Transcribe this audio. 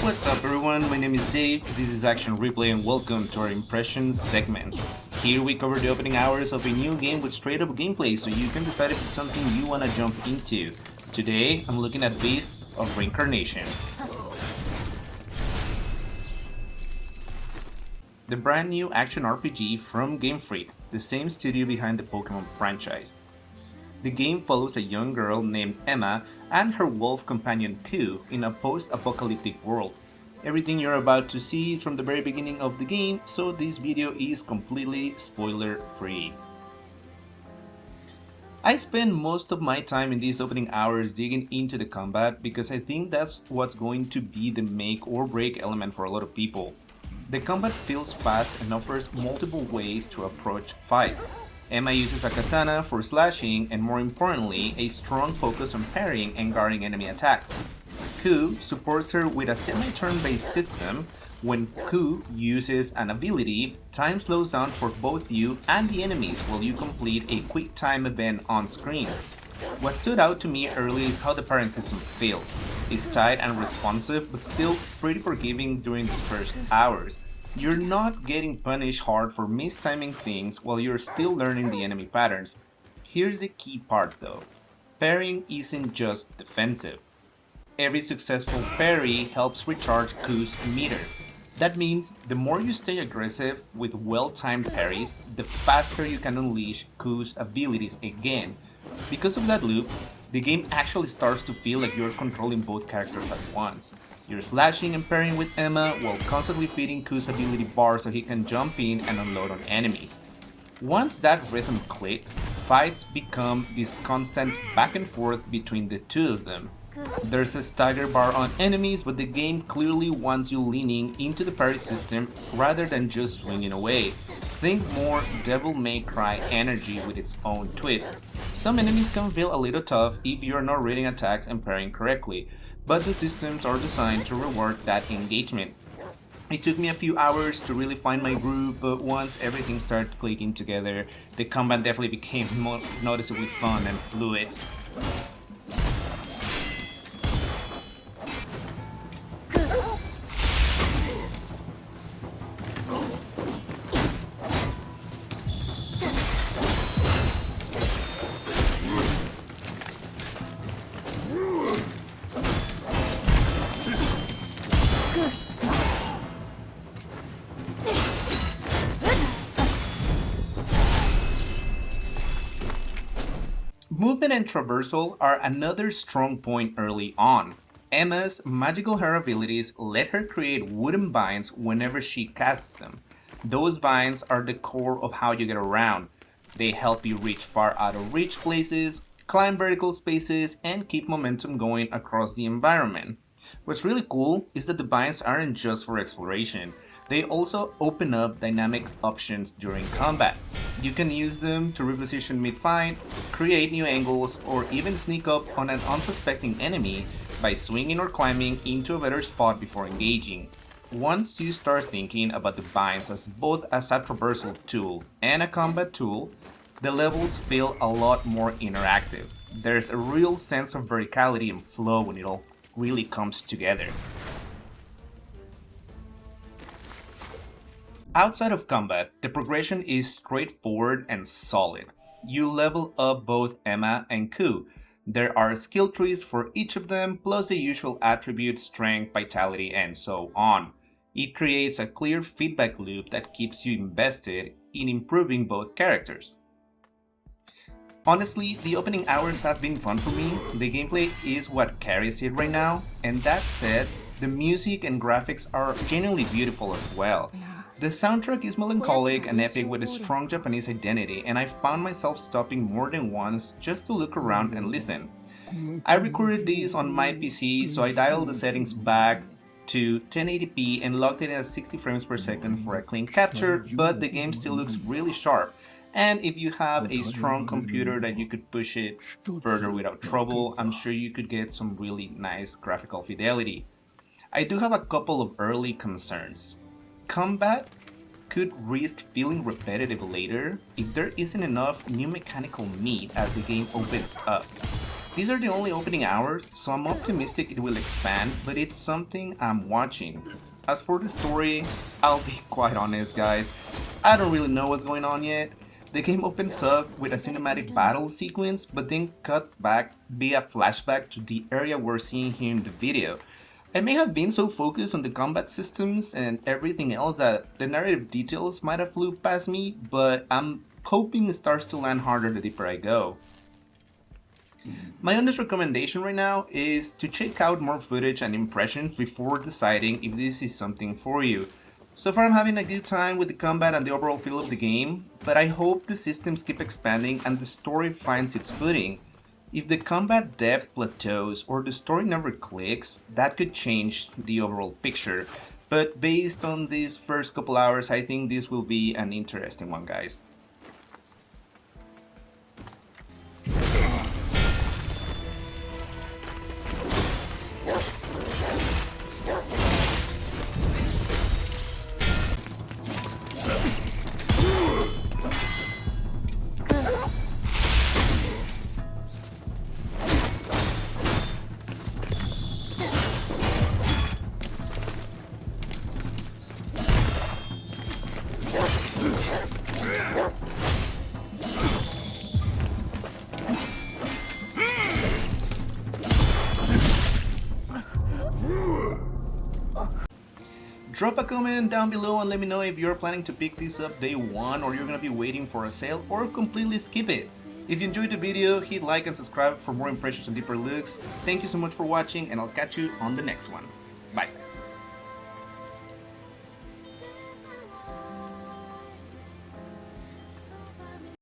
What's up everyone, my name is Dave, this is Action Replay and welcome to our Impressions segment. Here we cover the opening hours of a new game with straight up gameplay so you can decide if it's something you want to jump into. Today, I'm looking at Beast of Reincarnation. The brand new action RPG from Game Freak, the same studio behind the Pokemon franchise. The game follows a young girl named Emma and her wolf companion Ku in a post-apocalyptic world. Everything you're about to see is from the very beginning of the game, so this video is completely spoiler-free. I spend most of my time in these opening hours digging into the combat because I think that's what's going to be the make or break element for a lot of people. The combat feels fast and offers multiple ways to approach fights. Emma uses a katana for slashing and, more importantly, a strong focus on parrying and guarding enemy attacks. Ku supports her with a semi-turn-based system. When Ku uses an ability, time slows down for both you and the enemies while you complete a quick time event on screen. What stood out to me early is how the parrying system feels. It's tight and responsive, but still pretty forgiving during the first hours. You're not getting punished hard for mistiming things while you're still learning the enemy patterns. Here's the key part though. Parrying isn't just defensive. Every successful parry helps recharge Ku's meter. That means the more you stay aggressive with well-timed parries, the faster you can unleash Ku's abilities again. Because of that loop, the game actually starts to feel like you're controlling both characters at once. You're slashing and parrying with Emma while constantly feeding Ku's ability bar so he can jump in and unload on enemies. Once that rhythm clicks, fights become this constant back and forth between the two of them. There's a stagger bar on enemies, but the game clearly wants you leaning into the parry system rather than just swinging away. Think more Devil May Cry energy with its own twist. Some enemies can feel a little tough if you are not reading attacks and parrying correctly, but the systems are designed to reward that engagement. It took me a few hours to really find my groove, but once everything started clicking together, the combat definitely became more noticeably fun and fluid. Movement and traversal are another strong point early on. Emma's magical hair abilities let her create wooden vines whenever she casts them. Those vines are the core of how you get around. They help you reach far out of reach places, climb vertical spaces, and keep momentum going across the environment. What's really cool is that the vines aren't just for exploration. They also open up dynamic options during combat. You can use them to reposition mid-fight, create new angles, or even sneak up on an unsuspecting enemy by swinging or climbing into a better spot before engaging. Once you start thinking about the vines as both a traversal tool and a combat tool, the levels feel a lot more interactive. There's a real sense of verticality and flow when it all really comes together. Outside of combat, the progression is straightforward and solid. You level up both Emma and Ku. There are skill trees for each of them, plus the usual attributes, strength, vitality, and so on. It creates a clear feedback loop that keeps you invested in improving both characters. Honestly, the opening hours have been fun for me. The gameplay is what carries it right now, and that said, the music and graphics are genuinely beautiful as well. The soundtrack is melancholic and epic with a strong Japanese identity, and I found myself stopping more than once just to look around and listen. I recorded this on my PC, so I dialed the settings back to 1080p and locked it at 60 frames per second for a clean capture, but the game still looks really sharp. And if you have a strong computer that you could push it further without trouble, I'm sure you could get some really nice graphical fidelity. I do have a couple of early concerns. Combat could risk feeling repetitive later if there isn't enough new mechanical meat as the game opens up. These are the only opening hours, so I'm optimistic it will expand, but it's something I'm watching. As for the story, I'll be quite honest guys, I don't really know what's going on yet. The game opens up with a cinematic battle sequence, but then cuts back via flashback to the area we're seeing here in the video. I may have been so focused on the combat systems and everything else that the narrative details might have flew past me, but I'm hoping it starts to land harder the deeper I go. My honest recommendation right now is to check out more footage and impressions before deciding if this is something for you. So far I'm having a good time with the combat and the overall feel of the game, but I hope the systems keep expanding and the story finds its footing. If the combat depth plateaus or the story never clicks, that could change the overall picture. But based on these first couple hours, I think this will be an interesting one, guys. Drop a comment down below and let me know if you're planning to pick this up day one or you're gonna be waiting for a sale or completely skip it. If you enjoyed the video, hit like and subscribe for more impressions and deeper looks. Thank you so much for watching and I'll catch you on the next one.